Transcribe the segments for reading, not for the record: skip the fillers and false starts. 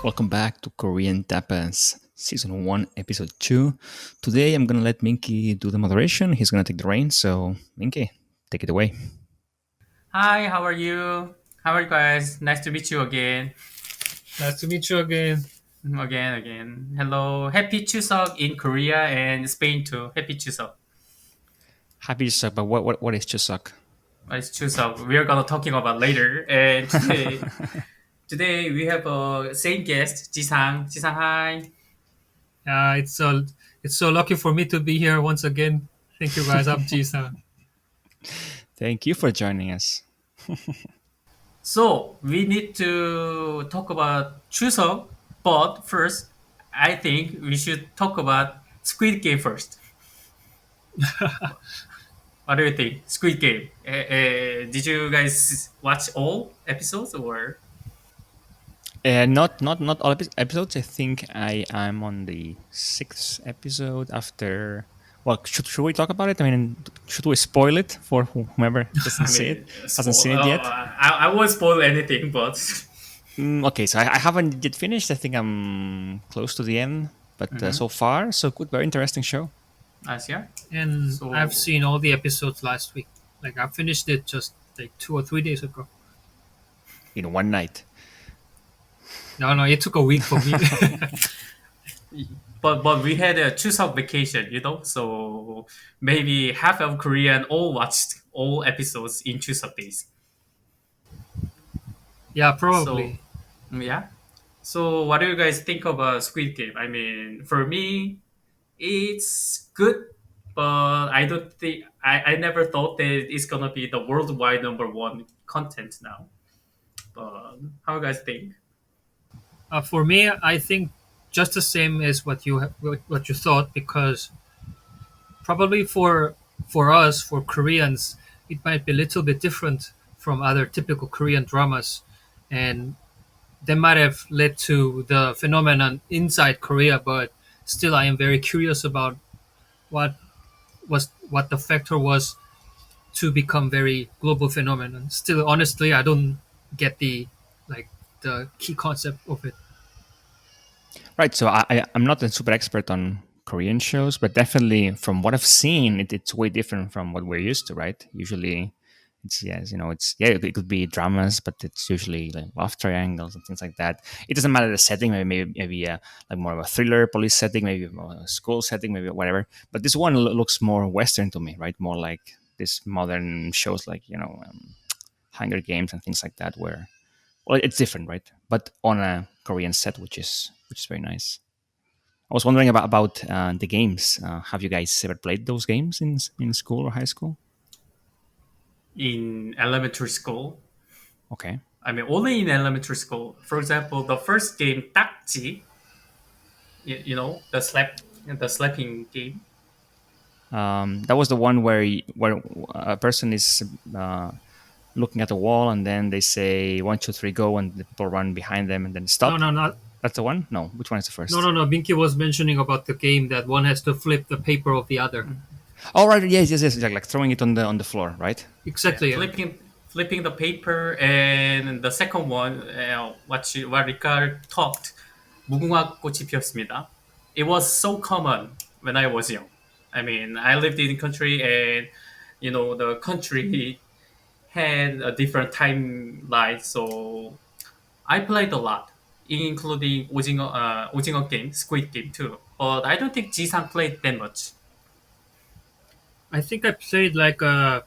Welcome back to Korean Tapas, Season 1, Episode 2. Today I'm going to let Minki do the moderation. He's going to take the reins. So, Minki, take it away. Hi, how are you? How are you guys? Nice to meet you again. Nice to meet you again. Again. Hello. Happy Chuseok in Korea and Spain too. Happy Chuseok. Happy Chuseok, but what is Chuseok? What is Chuseok? We are gonna talking about later. And today we have a same guest, Jisang. Jisang, hi. It's so lucky for me to be here once again. Thank you guys. I'm Jisa. Thank you for joining us. So we need to talk about Chuseok, but first, I think we should talk about Squid Game first. What do you think? Squid Game. Did you guys watch all episodes or? Not all episodes. I think I am on the sixth episode after. Well, should we talk about it? I mean, should we spoil it for whomever doesn't I see mean, it, hasn't seen it yet? I won't spoil anything, but Okay, so I haven't yet finished. I think I'm close to the end, but so far, so good. Very interesting show. nice, yeah. And So I've seen all the episodes last week. Like I finished it just like 2 or 3 days ago. In one night. No, it took a week for me. but we had a Chuseok vacation, so maybe half of Korean all watched all episodes in Chuseok days. Yeah, So probably. yeah. So what do you guys think about Squid Game? I mean, for me, it's good, but I don't think I never thought that it's gonna be the worldwide number one content now. But how you guys think? For me, I think just the same as what you thought because probably for us for Koreans, it might be a little bit different from other typical Korean dramas, and that might have led to the phenomenon inside Korea. But still, I am very curious about what what the factor was to become very global phenomenon. Still, honestly, I don't get like the key concept of it. Right. So I'm not a super expert on Korean shows, but definitely from what I've seen, it's way different from what we're used to. Right. Usually, it's yes, it's it could be dramas, but it's usually like love triangles and things like that. It doesn't matter the setting. Maybe like more of a thriller police setting, maybe more a school setting, maybe whatever. But this one looks more Western to me, right? More like this modern shows like Hunger Games and things like that, where well, it's different, right? But on a Korean set, which is very nice. I was wondering about the games. Have you guys ever played those games in school or high school? In elementary school, Okay, I mean, only in elementary school. For example, the first game, 딱지, the slapping game. that was the one where a person is looking at the wall and then they say 1, 2, 3, go, and the people run behind them and then No, stop. no, not That's the one. No, which one is the no, first? no, no. Binky was mentioning about the game that one has to flip the paper of the other. Oh, right. Yes. Like throwing it on the floor, right? Yeah, Exactly. flipping the paper, and the second one, what Ricard talked, 무궁화 꽃이 피었습니다. It was so common when I was young. I mean, I lived in the country, and the country had a different timeline, so I played a lot, including 오징어 game, Squid Game too. But I don't think Jisang played that much. I think I played like a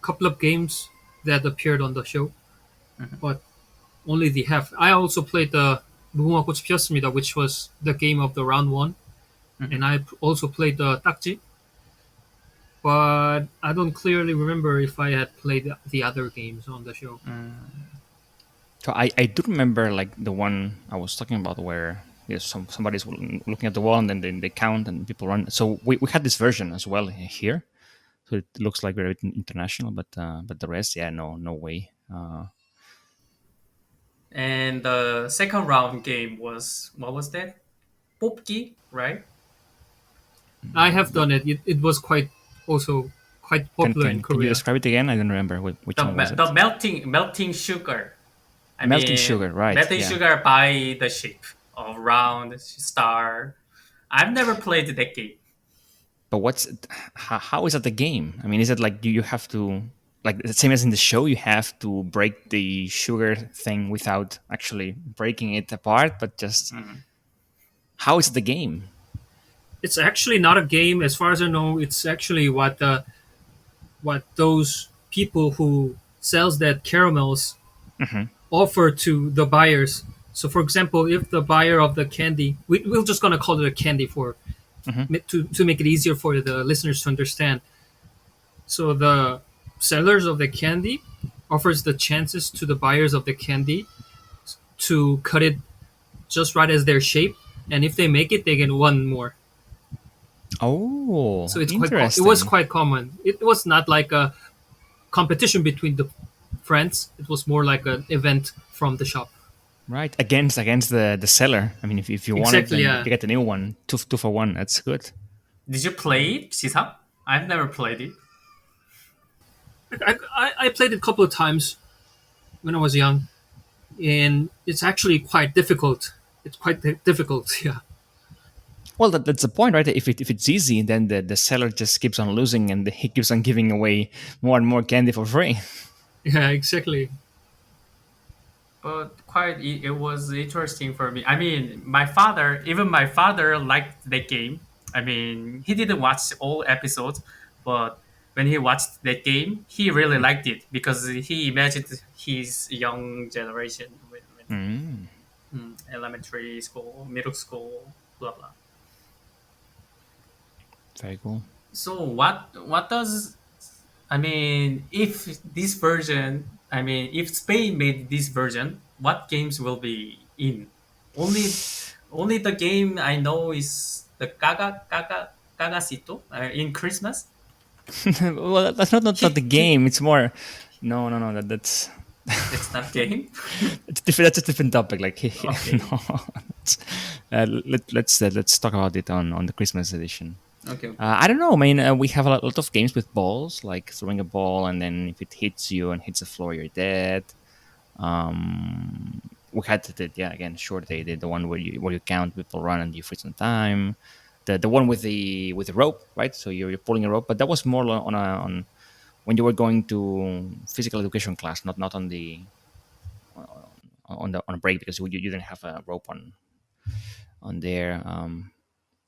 couple of games that appeared on the show, but only the half. I also played the 무궁화 꽃이 피었습니다, which was the game of the round one, and I also played the 딱지. But I don't clearly remember if I had played the other games on the show. So I do remember like the one I was talking about where somebody's looking at the wall and then they count and people run. So we had this version as well here. So it looks like very international, but the rest, yeah, no way. And the second round game was, what was that? 뽑기, right? I have done it. It was also quite Can popular in can you Korea. describe it again? I don't remember which The one was it. the melting sugar. I Melting sugar, mean, right? melting Yeah. sugar by the shape of round star. I've never played that game. But how is that the game? I mean, is it like do you have to like the same as in the show? You have to break the sugar thing without actually breaking it apart, but just Mm. how is the game? It's actually not a game, as far as I know. It's actually what those people who sells that caramels Hmm. offer to the buyers. So, for example, if the buyer of the candy, we're just gonna call it a candy for Hmm. to make it easier for the listeners to understand. So the sellers of the candy offers the chances to the buyers of the candy to cut it just right as their shape, and if they make it, they get one more. So Oh, it's it was interesting. quite common. It was not like a competition between the friends. It was more like an event from the shop. Right, against the seller. I mean, if you want it, Exactly. then you Yeah. get a new one, two for one. That's good. Did you play it, Sisa? I've never played it. I played it a couple of times when I was young, and it's actually quite difficult. It's quite difficult. Yeah. Well, that's the point, right? If it's easy, then the seller just keeps on losing, and he keeps on giving away more and more candy for free. Yeah. Exactly. But it was interesting for me. I mean, even my father liked the game. I mean, he didn't watch all episodes, but when he watched that game, he really liked it because he imagined his young generation when Mm, elementary school, middle school, blah blah. very cool. So what does I mean, if this version, I mean, if Spain made this version, what games will be in? Only, only the game I know is the Cagacito in Christmas. Well, that's not the He, game. It's more. No. That's it's not game. it's different. That's a different topic. Like Okay, no. Let's talk about it on the Christmas edition. okay, okay. I don't know. I mean, we have a lot of games with balls, like throwing a ball, and then if it hits you and hits the floor, you're dead. We had yeah, again, sure, the one where you count people run and you freeze on time. The one with the rope, right? So you're pulling a rope, but that was more on when you were going to physical education class, not on a break because you didn't have a rope on there.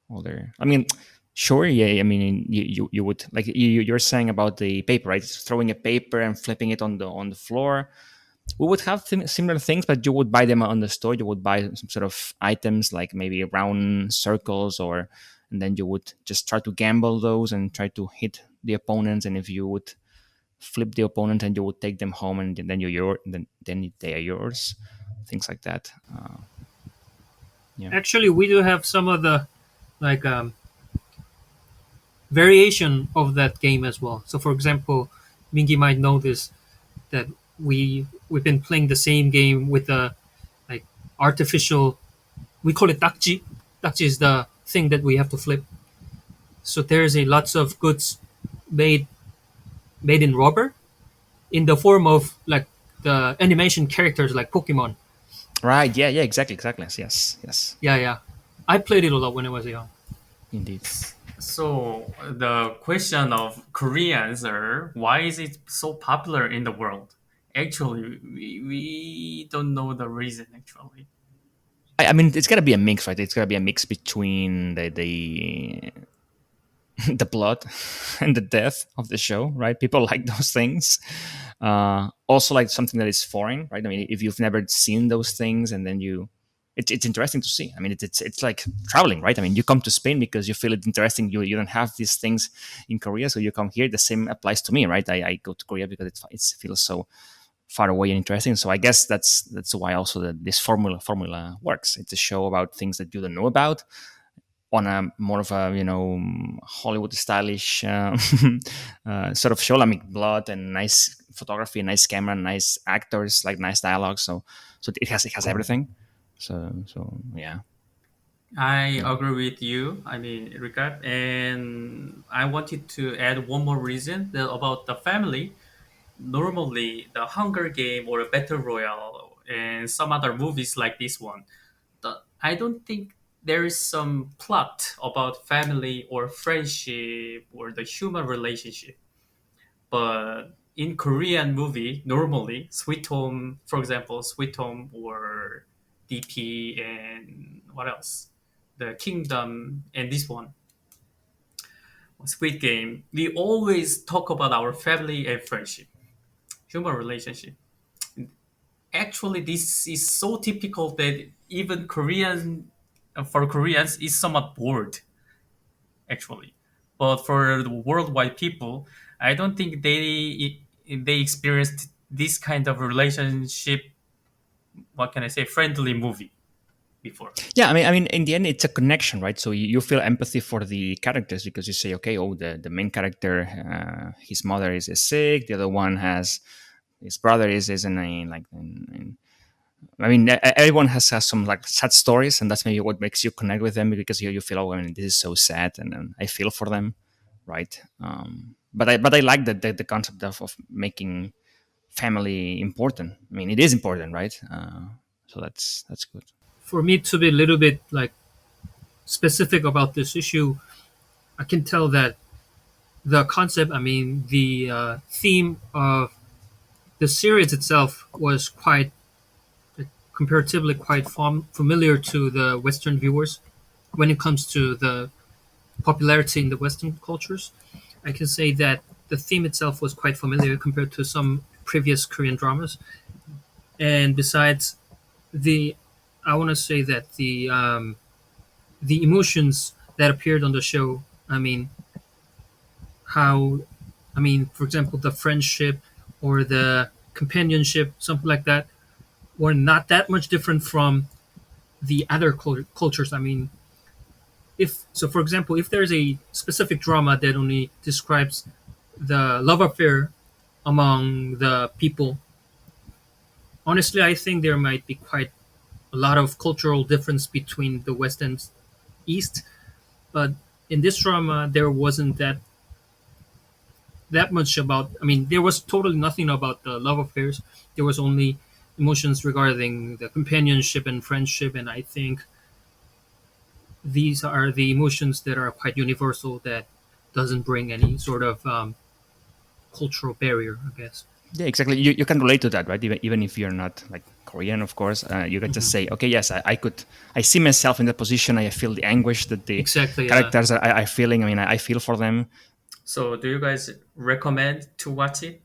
Older. I mean, sure, yeah. I mean, you would like you're saying about the paper, right? Throwing a paper and flipping it on the floor. We would have similar things, but you would buy them on the store. You would buy some sort of items like maybe round circles, and then you would just try to gamble those and try to hit the opponents. And if you would flip the opponent, and you would take them home, and then then they are yours. Things like that. Yeah. Actually, we do have some of the like variation of that game as well. So, for example, Mingi might know this that we've been playing the same game with the like artificial. We call it dakji. Dakji is the thing that we have to flip. So there's a lots of goods made in rubber in the form of like the animation characters like Pokemon. Right. Yeah. Yeah. Exactly. Yes. Yes. Yeah, yeah. I played it a lot when I was young. Indeed. So the question of Koreans are why is it so popular in the world? Actually, we don't know the reason. Actually, I mean, it's got to be a mix, right? It's got to be a mix between the the blood and the death of the show, right? People like those things. Also, like something that is foreign, right? I mean, if you've never seen those things, and then it's interesting to see. I mean, it's like traveling, right? I mean, you come to Spain because you feel it interesting. You don't have these things in Korea, so you come here. The same applies to me, right? I go to Korea because it feels so far away and interesting. So I guess that's why also this formula works. It's a show about things that you don't know about on a more of a Hollywood stylish sort of show. I mean, blood and nice photography, nice camera, nice actors, like nice dialogue. So it has everything. So yeah. I Yeah. agree with you. I mean, Ricard, and I wanted to add one more reason about the family. Normally, the Hunger Game or a Battle Royale, and some other movies like this one, I don't think there is some plot about family or friendship or the human relationship. But in Korean movie, normally Sweet Home, for example, Sweet Home or DP and what else? The Kingdom and this one, Squid Game. We always talk about our family and friendship, human relationship. Actually, this is so typical that even for Koreans, is somewhat bored actually. But for the worldwide people, I don't think they experienced this kind of relationship. What can I say? Friendly movie before. Yeah, in the end, it's a connection, right? So you feel empathy for the characters because you say, okay, oh, the main character, his mother is sick. The other one has his brother is in a like everyone has some like sad stories, and that's maybe what makes you connect with them because you feel, oh, this is so sad, and I feel for them, right? But I like the concept of making family important. It is important, right? So that's good. For me to be a little bit like specific about this issue, I can tell that the concept, the theme of the series itself was quite comparatively quite familiar to the Western viewers when it comes to the popularity in the Western cultures. I can say that the theme itself was quite familiar compared to some previous Korean dramas. And besides the, I want to say that the emotions that appeared on the show. How, for example, the friendship or the companionship, something like that, were not that much different from the other cultures. If so, for example, if there's a specific drama that only describes the love affair among the people, honestly, I think there might be quite a lot of cultural difference between the West and East. But in this drama, there wasn't that much about. There was totally nothing about the love affairs. There was only emotions regarding the companionship and friendship, and I think these are the emotions that are quite universal that doesn't bring any sort of cultural barrier, I guess. Yeah, exactly. You can relate to that, right? Even if you're not like Korean, of course, you can just say, okay, yes, I see myself in that position. I feel the anguish that the Exactly. characters are feeling. I feel for them. So, do you guys recommend to watch it?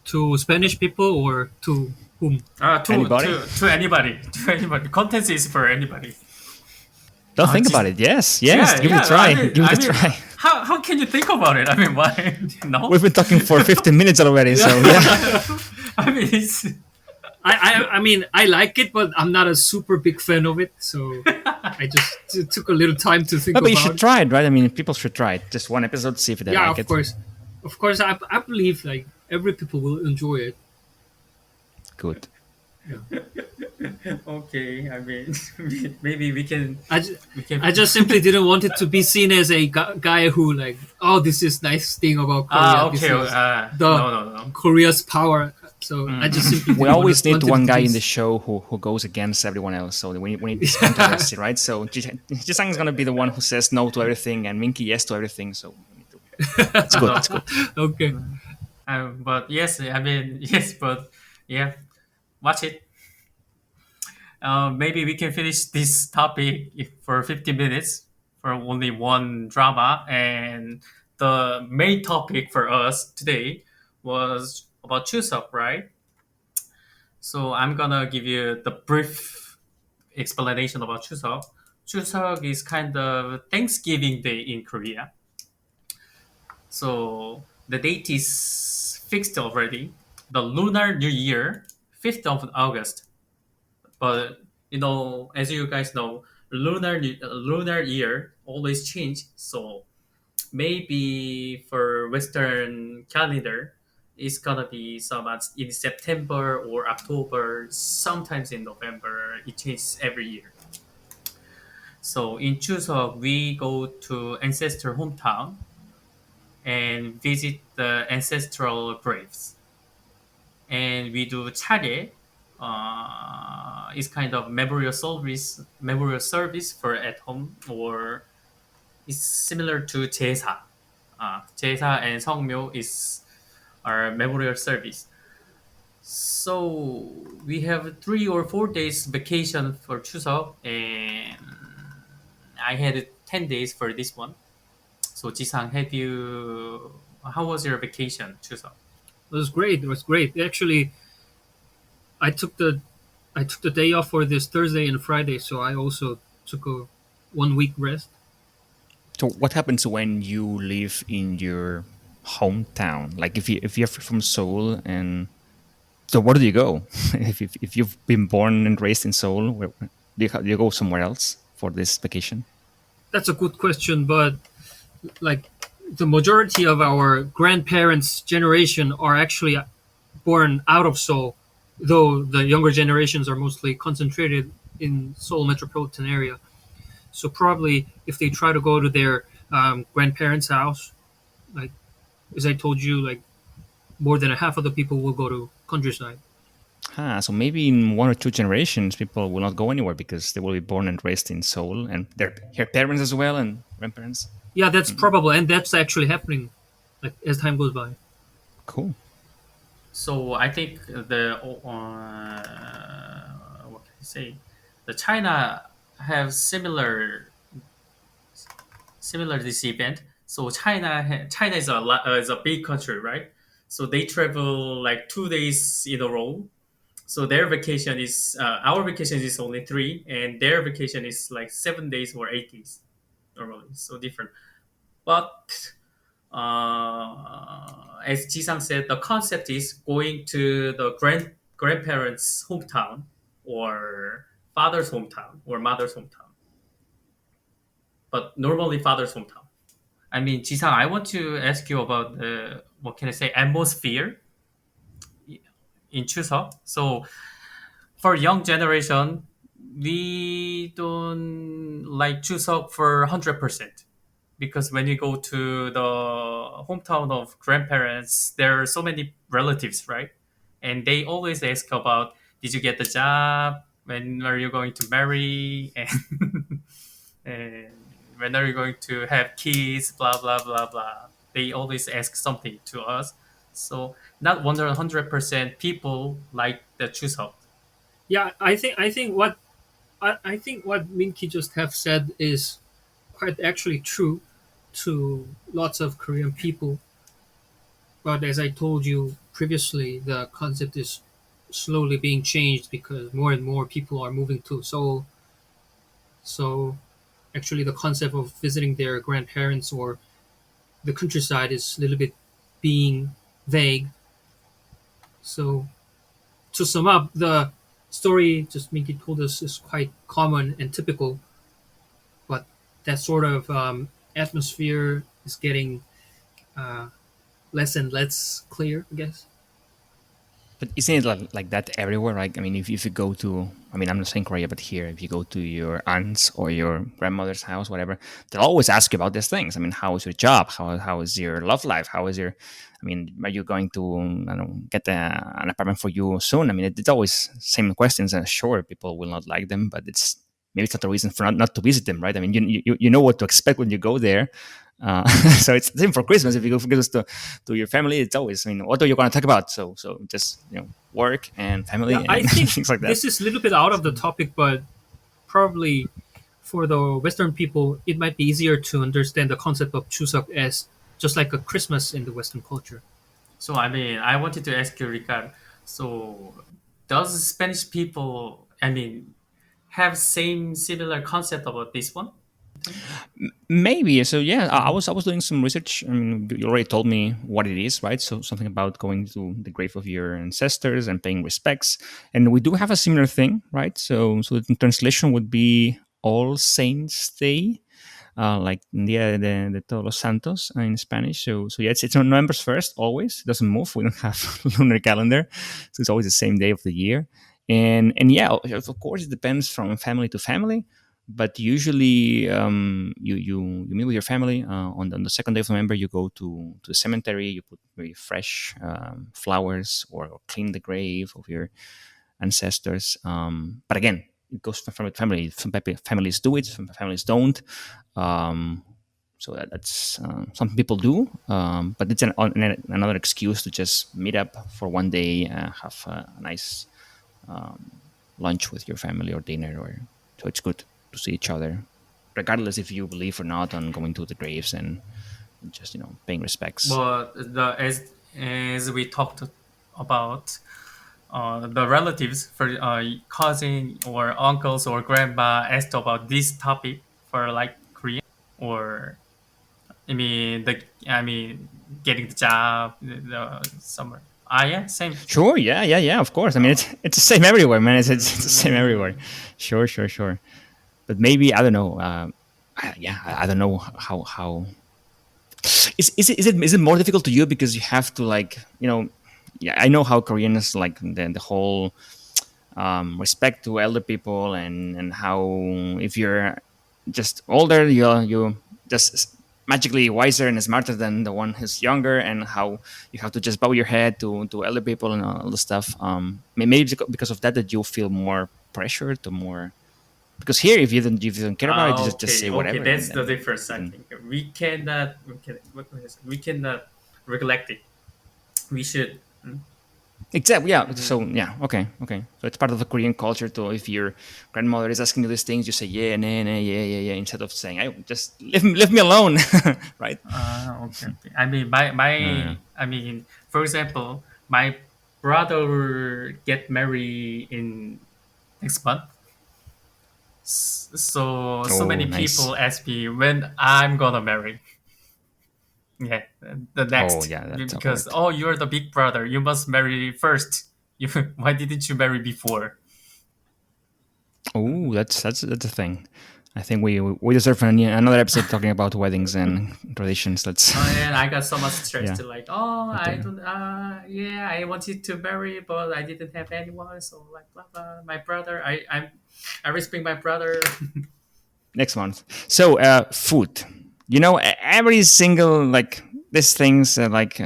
To Spanish people or to whom? Anybody? To anybody, to anybody. Content is for anybody. Don't Uh, think just- about it. Yes, yeah, give it yeah. a try. Give it a try. How can you think about it? Why? No. We've been talking for 15 minutes already, so yeah. It's I like it, but I'm not a super big fan of it. So I just took a little time to think No, but you about should it. try it, right? People should try it. Just one episode, see if they Yeah, like of it. course, of course. I believe like every people will enjoy it. Good. okay. Maybe we can. I just, We can. I just simply didn't want it to be seen as a guy who like, oh, this is nice thing about Korea. This Okay. is No, the no, no. Korea's power. So I just simply We didn't always need want it one to guy be in the show who goes against everyone else. So we need this controversy, right? So Jisang is going to be the one who says no to everything and Minky yes to everything. So we need to. It's good. It's good. Okay. But yes, yes, but yeah, watch it. Maybe we can finish this topic for 15 minutes for only one drama. And the main topic for us today was about Chuseok, right? So I'm gonna give you the brief explanation about Chuseok. Chuseok is kind of Thanksgiving Day in Korea. So the date is fixed already. The Lunar New Year, 5th of August. But as you guys know, lunar year always change. So maybe for Western calendar, it's gonna be some in September or October. Sometimes in November. It changes every year. So in Chuseok, we go to ancestor hometown and visit the ancestral graves. And we do 차례, is kind of memorial service for at home, or it's similar to 제사. 제사 and 성묘 is our memorial service. So we have 3 or 4 days vacation for Chuseok, and I had 10 days for this one. So Jisang, have you? How was your vacation, Chuseok? It was great. It was great. Actually, I took the I took the day off for this Thursday and Friday, so I also took a 1 week rest. So what happens when you live in your hometown? Like if you're from Seoul, and so where do you go? If you've been born and raised in Seoul, do you go somewhere else for this vacation? That's a good question, but like the majority of our grandparents' generation are actually born out of Seoul, though the younger generations are mostly concentrated in Seoul metropolitan area. So probably if they try to go to their grandparents' house, like as I told you, like more than a half of the people will go to countryside. So maybe in 1 or 2 generations, people will not go anywhere because they will be born and raised in Seoul, and their parents as well and grandparents. Yeah, that's probable, and that's actually happening, like as time goes by. Cool. So I think what can I say? The China have similar this event. So China is is a big country, right? So they travel like 2 days in a row. So their vacation is our vacation is only three, and their vacation is like 7 days or 8 days normally. So different, but as Jisang said, the concept is going to the grandparents' hometown, or father's hometown, or mother's hometown, but normally father's hometown. I mean, Jisang, I want to ask you about the, what can I say, atmosphere in Chuseok. So for young generation, we don't like Chuseok for 100%, because when you go to the hometown of grandparents, there are so many relatives, right? And they always ask about, did you get the job? When are you going to marry? And, and when are you going to have kids? Blah blah blah blah. They always ask something to us. So not 100% people like the Chuseok. Yeah, I think what Minki just have said is quite actually true to lots of Korean people. But as I told you previously, the concept is slowly being changed because more and more people are moving to Seoul. So actually, the concept of visiting their grandparents or the countryside is a little bit being vague. So to sum up, the story just Minky told us is quite common and typical, but that sort of atmosphere is getting uh, less and less clear, I guess. But isn't it like that everywhere? Right? I mean, if you go to, I mean, I'm not saying Korea, but here, if you go to your aunt's or your grandmother's house, whatever, they'll always ask you about these things. I mean, how is your job? How is your love life? How is your, I mean, are you going to, I don't know, get an apartment for you soon? I mean, it's always same questions. And sure, people will not like them, but it's maybe it's not a reason for not to visit them, right? I mean, you know what to expect when you go there. So it's the same for Christmas. If you go for Christmas to your family, it's always, I mean, what are you going to talk about? So just work and Yeah, family I and think things like that. this is a little bit out of the topic, but probably for the Western people, it might be easier to understand the concept of Chuseok as just like a Christmas in the Western culture. So I mean, I wanted to ask you, Ricard. So does Spanish people, I mean, have same similar concept about this one? Maybe. So yeah, I was doing some research. I mean, you already told me what it is, right? So something about going to the grave of your ancestors and paying respects, and we do have a similar thing, right? So the translation would be All Saints Day, like Dia de Todos los Santos in Spanish. So yeah, it's on November 1st always. It doesn't move. We don't have lunar calendar, so it's always the same day of the year. And yeah, of course, it depends from family to family. But usually, you meet with your family on the second day of November. You go to the cemetery. You put very fresh flowers or clean the grave of your ancestors. But again, it goes from family to family. Some families do it, some families don't. Um, so that's some people do, but it's another excuse to just meet up for one day, have a nice lunch with your family or dinner, or so it's good to see each other, regardless if you believe or not on going to the graves and just paying respects. But as we talked about, the relatives for cousin or uncles or grandma asked about this topic for like Korean or I mean getting the job, the summer. Ah, yeah, same. Sure, yeah, yeah, yeah. Of course. I mean, it's the same everywhere, man. It's the same everywhere. Sure, sure, sure. But maybe I don't know. Yeah, I don't know how is it more difficult to you because you have to like yeah, I know how Koreans like the whole respect to elder people, and how if you're just older, you just magically wiser and smarter than the one who's younger, and how you have to just bow your head to elder people and all the stuff. Maybe because of that you feel more pressure to more, because here if you don't care about it, you just Okay, say okay, whatever, and that's the then difference. I then think we cannot neglect it. We should. exactly, yeah. Mhm. So yeah, okay, okay. So it's part of the Korean culture to, if your grandmother is asking you these things, you say yeah, nah, nah, yeah, yeah, yeah, instead of saying, "I just leave me alone," right? Okay, okay. I mean, my Uh, I mean, for example, my brother get married in next month. So oh, many nice. people ask me when I'm gonna marry. Yeah, the Oh next yeah, that's because awkward. oh, you're the big brother. You must marry first. You why didn't you marry before? Oh, that's a thing. I think we deserve another episode talking about weddings and traditions. Let's And I got so much stress yeah, to like, oh, but I don't, yeah, I wanted to marry, but I didn't have anyone, so like, blah blah. My brother, I respect my brother. next month. So food. Every single like these things like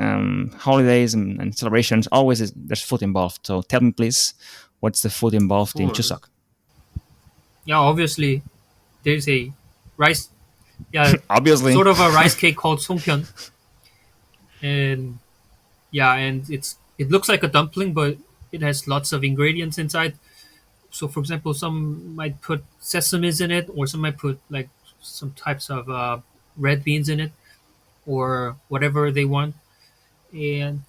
holidays and celebrations always there's food involved. So tell me please, what's the food involved in Food. Chuseok? Yeah, obviously there's a rice, yeah, Obviously. sort of a rice cake called songpyeon, and yeah, and it looks like a dumpling, but it has lots of ingredients inside. So, for example, some might put sesames in it, or some might put like some types of red beans in it, or whatever they want. And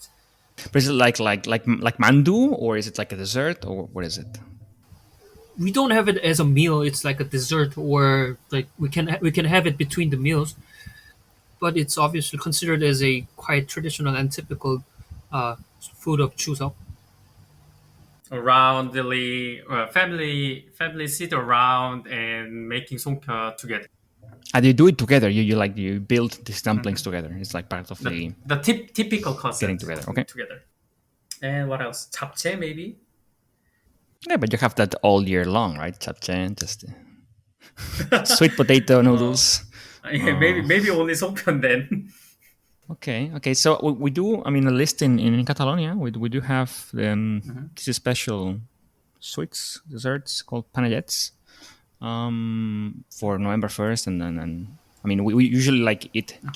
But is it like mandu, or is it like a dessert, or what is it? we don't have it as a meal. It's like a dessert, or like we can have it between the meals. But it's obviously considered as a quite traditional and typical food of Chuseok. Around the family sit around and making songpyeon together. And you do it together. You build these dumplings Mhm. together. It's like part of the The typical getting concept together. of Okay. together. And what else? Japchae maybe. Yeah, but you have that all year long, right? Japchae, just sweet potato Oh, noodles. yeah, Uh, maybe only songpyeon then. okay, okay. So we do. I mean, a list in Catalonia. We do have Mhm. these special sweets desserts called panellets for November 1st, and I mean we usually like eat Hmm.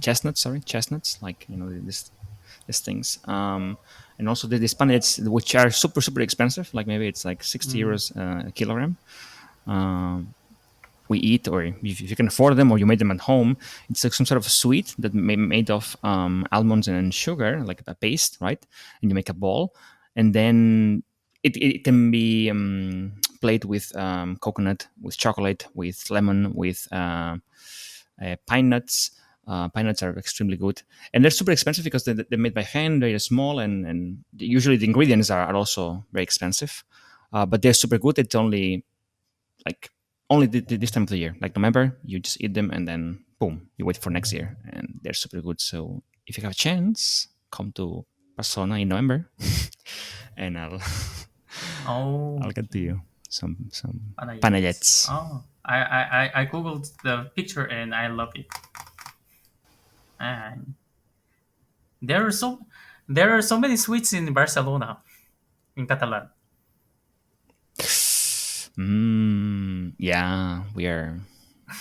chestnuts. Sorry, chestnuts. Like these things. And also the panellets, which are super super expensive. Like maybe it's like 60 Mm. euros a kilogram. Um, we eat, or if you can afford them, or you made them at home, it's like some sort of sweet that made of almonds and sugar, like a paste, right? And you make a ball, and then it can be played with coconut, with chocolate, with lemon, with pine nuts. Pine nuts are extremely good, and they're super expensive because they're made by hand. They're small, and usually the ingredients are also very expensive, but they're super good. It's like only this time of the year, like November. You just eat them, and then boom, you wait for next year, and they're super good. So if you have a chance, come to Barcelona in November, and I'll Oh, I'll get to okay. you some Panayets. panellets. Oh, I googled the picture and I love it. And there are so there are so many sweets in Barcelona, in Catalan. Yeah, we are.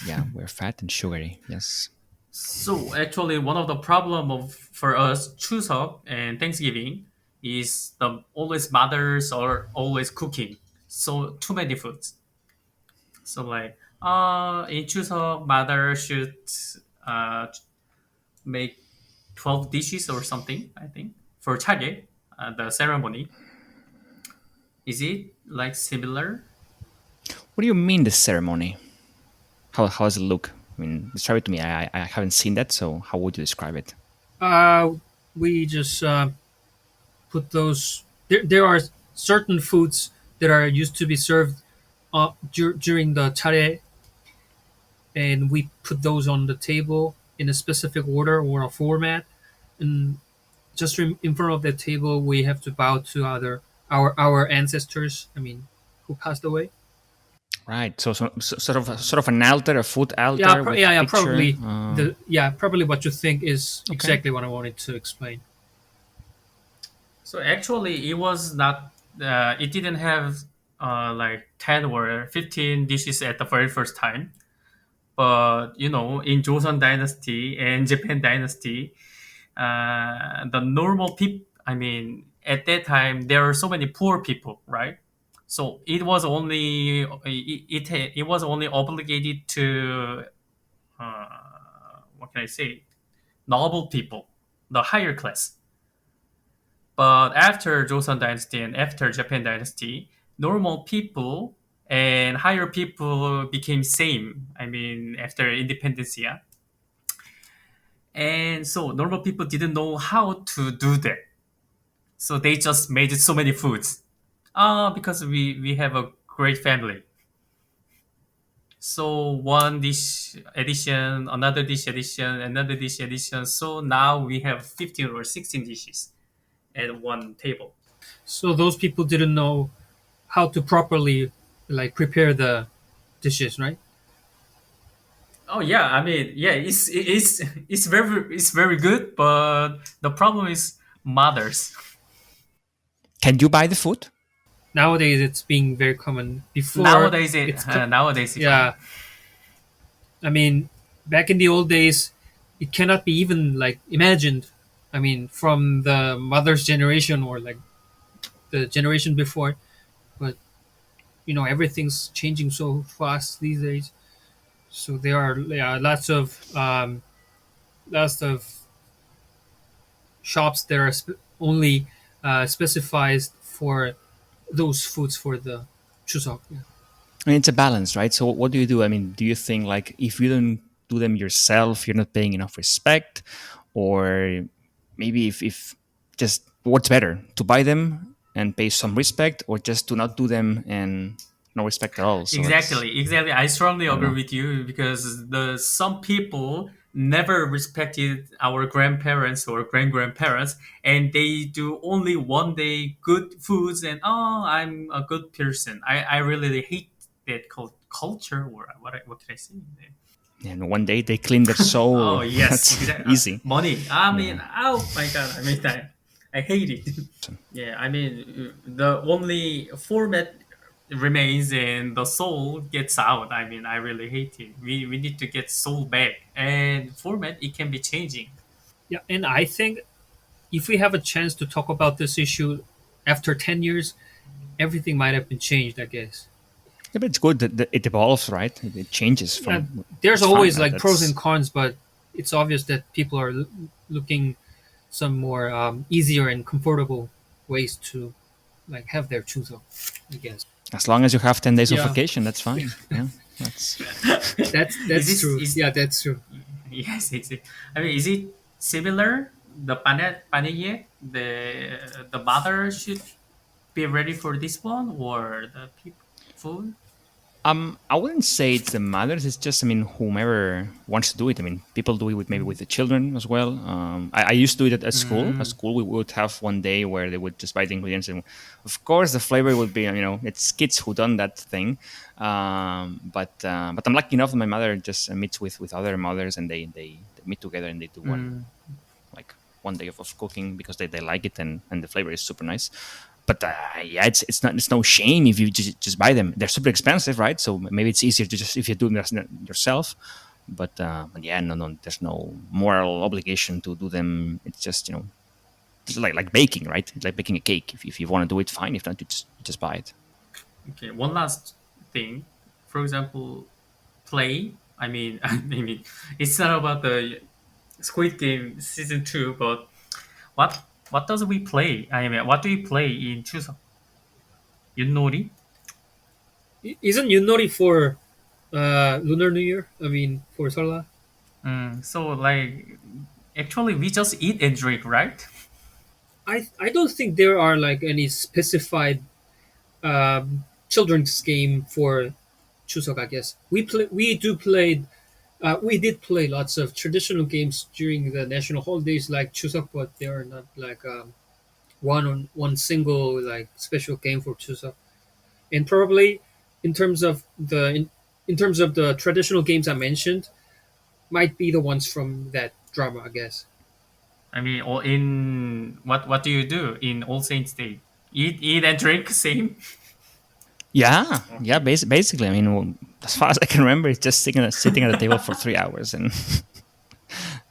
Yeah, we're fat and sugary. Yes. So actually, one of the problem of for us Chuseok and Thanksgiving is the always mothers are always cooking. So too many foods. So like in Chuseok, mother should uh make 12 dishes or something. I think for 차례, the ceremony. Is it like similar? What do you mean the ceremony? How does it look? I mean, describe it to me. I haven't seen that, so how would you describe it? Uh, we just put those. There are certain foods that are used to be served during the chare, and we put those on the table in a specific order or a format. And just in front of the table, we have to bow to our ancestors. I mean, who passed away. Right. So sort of an altar, a food Yeah, altar with yeah, a yeah. picture. Probably probably what you think is Okay. exactly what I wanted to explain. So actually, it was not. It didn't have like 10 or 15 dishes at the very first time. But in Joseon Dynasty and Japan Dynasty, the normal people. I mean, at that time there are so many poor people, right? So it was only obligated to uh, what can I say, noble people, the higher class. But after Joseon Dynasty and after Japan Dynasty, normal people and higher people became same. I mean, after independence, yeah. And so normal people didn't know how to do that. So they just made so many foods. Because we have a great family. So one dish addition, another dish addition, another dish addition. So now we have 15 or 16 dishes at one table. So those people didn't know how to properly like prepare the dishes, right? Oh yeah, I mean, yeah, it's very good, but the problem is mothers. Can you buy the food? Nowadays, it's being very common. Before, Nowadays it's nowadays it come. yeah. I mean, back in the old days, it cannot be even like imagined. I mean, from the mother's generation or like the generation before, but everything's changing so fast these days. So there are lots of shops that are only specified for those foods for the Chuseok. Yeah. I mean, it's a balance, right? So what do you do? I mean, do you think like if you don't do them yourself, you're not paying enough respect, or maybe if just what's better to buy them and pay some respect, or just to not do them and no respect at all? So it's Exactly. I strongly I don't agree know. with you because the some people never respected our grandparents or grand grandparents, and they do only one day good foods, and I'm a good person. I really hate that culture, or what can I say? And one day they clean their Oh soul. yes, That's exactly. easy. Money. I Yeah. mean, oh my god. I mean, I hate it. Yeah, I mean, the only format remains and the soul gets out. I mean, I really hate it. We need to get soul back. And format, it can be changing. Yeah, and I think if we have a chance to talk about this issue after 10 years, everything might have been changed, I guess. Yeah, but it's good that it evolves, right? It changes Yeah, from. there's It's fine, always right? like pros and That's cons, but it's obvious that people are looking some more easier and comfortable ways to like have their chuzo, I guess. as long as you have 10 days of Yeah, vacation, that's fine. Yeah, that's that's Is that's this true. is Yeah, that's true. yes? I mean, is it similar? The paneye, the mother should be ready for this one, or the people food? I wouldn't say it's the mothers. It's just, I mean, whomever wants to do it. I mean, people do it with maybe with the children as well. I used to do it at school. At Mm, school, we would have one day where they would just buy the ingredients, and of course, the flavor would be, it's kids who done that thing. But I'm lucky enough that my mother just meets with other mothers, and they meet together and they do one mm. like one day of cooking because they like it, and the flavor is super nice. But yeah, it's no shame if you just buy them. They're super expensive, right? So maybe it's easier to just if you do them yourself. But yeah, no, there's no moral obligation to do them. It's just just like baking, right? It's like baking a cake. If you want to do it, fine. If not, you just buy it. Okay, one last thing. For example, play. I mean, I mean, it's not about the Squid Game season two, but what what does we play? I mean, what do you play in Chuseok? Yunori? Isn't Yunori for Lunar New Year? I mean, for Seolla? So like, actually, we just eat and drink, right? I don't think there are like any specified children's game for Chuseok. I guess we did play lots of traditional games during the national holidays like Chuseok, but they are not like one single like special game for Chuseok. And probably in terms of the traditional games I mentioned, might be the ones from that drama, I guess. I mean, or in what do you do in All Saints Day? Eat and drink, same. Yeah. Basically, I mean, well, as far as I can remember, it's just sitting at the table for 3 hours and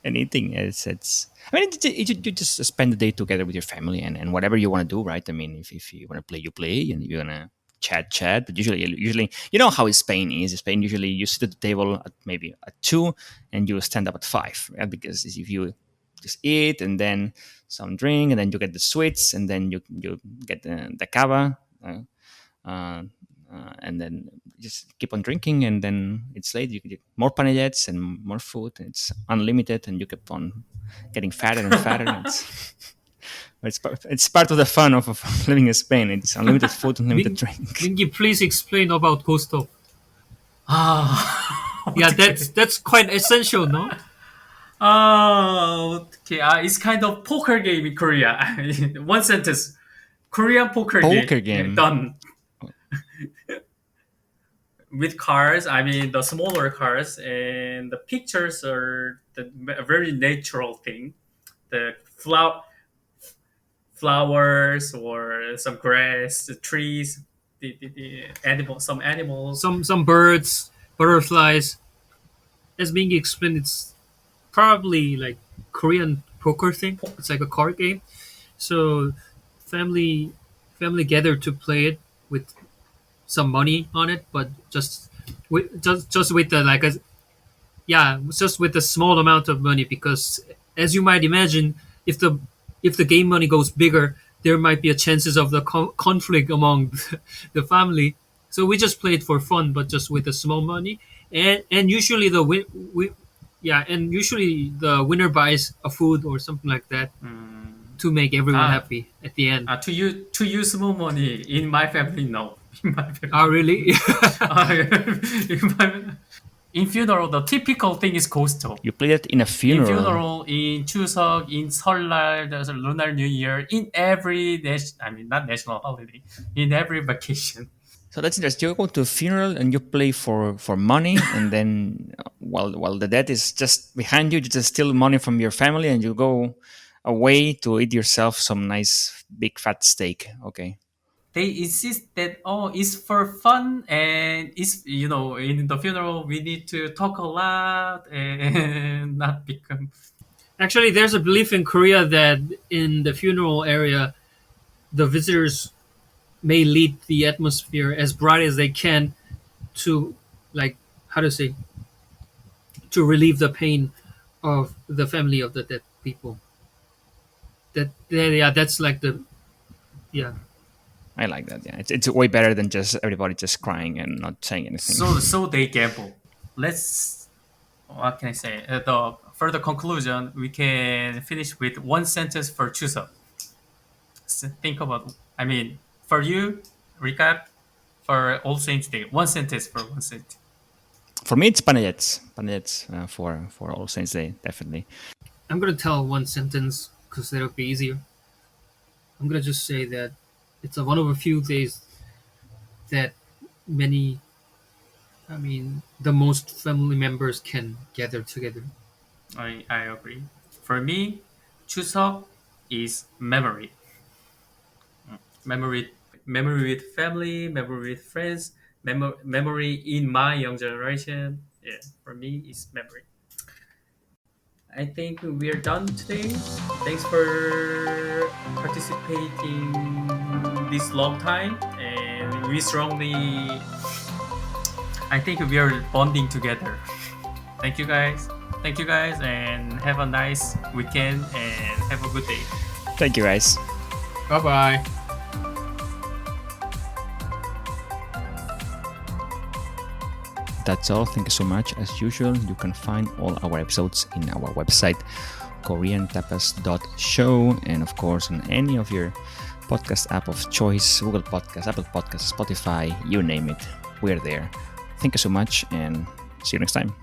anything. It's. I mean, you just spend the day together with your family and whatever you want to do, right? I mean, if you want to play, you play, and you're gonna chat. But usually, you know how Spain is. Spain usually you sit at the table at maybe at 2, and you stand up at 5, right? Because if you just eat and then some drink, and then you get the sweets, and then you get the cava. Uh, and then just keep on drinking, and then it's late. You get more panellets and more food. And it's unlimited, and you keep on getting fatter and fatter. It's part of the fun of living in Spain. It's unlimited food, unlimited Min- drink. Mingi, please explain about Ghost. Ah, Yeah, okay. that's quite essential, no? Oh, okay. It's kind of poker game in Korea. One sentence. Korean poker game. Poker Yeah, game. done with cards. I mean, the smaller cards, and the pictures are a very natural thing. The flowers or some grass, the trees, the animal, some animals. Some birds, butterflies. As Mingi explained, it's probably like Korean poker thing. It's like a card game. So family family gather to play it with some money on it, but just with the like a yeah, just with a small amount of money because as you might imagine, if the game money goes bigger, there might be a chances of the conflict among the family. So we just play it for fun, but just with the small money, and usually and usually the winner buys a food or something like that to make everyone Ah, happy at the end. to use more money in my family, no. In my Oh, family, really? in, my, in funeral, the typical thing is coastal. You play it in a In funeral. funeral, in Chuseok, in 설날, there's a Lunar New Year, in every I mean not national holiday, in every vacation. So that's interesting. You go to a funeral and you play for money, and then while the dead is just behind you, you just steal money from your family, and you go away to eat yourself some nice big fat steak. Okay. They insist that it's for fun and it's in the funeral we need to talk a lot and not become. Actually, there's a belief in Korea that in the funeral area, the visitors may lead the atmosphere as bright as they can to, like, how to say, to relieve the pain of the family of the dead people. Yeah, that's like the yeah. I like that. Yeah, it's way better than just everybody just crying and not saying anything. So they gamble. Let's what can I say? The further conclusion we can finish with one sentence for Chuseok. Think about. I mean, for you, Ricard, for All Saints Day, one sentence for one sentence. For me, it's panellets for All Saints Day, definitely. I'm gonna tell one sentence because that'll be easier. I'm gonna just say that it's one of a few days that many, I mean, the most family members can gather together. I agree. For me, Chuseok is memory. Memory, memory with family, memory with friends, memory in my young generation. Yeah, for me, it's memory. I think we're done today. Thanks for participating this long time, and we strongly. I think we are bonding together. Thank you guys. Thank you guys, and have a nice weekend and have a good day. Thank you, guys. Bye bye. That's all. Thank you so much. As usual, you can find all our episodes in our website, koreantapas.show, and of course on any of your podcast app of choice, Google Podcasts, Apple Podcasts, Spotify, you name it. We're there. Thank you so much, and see you next time.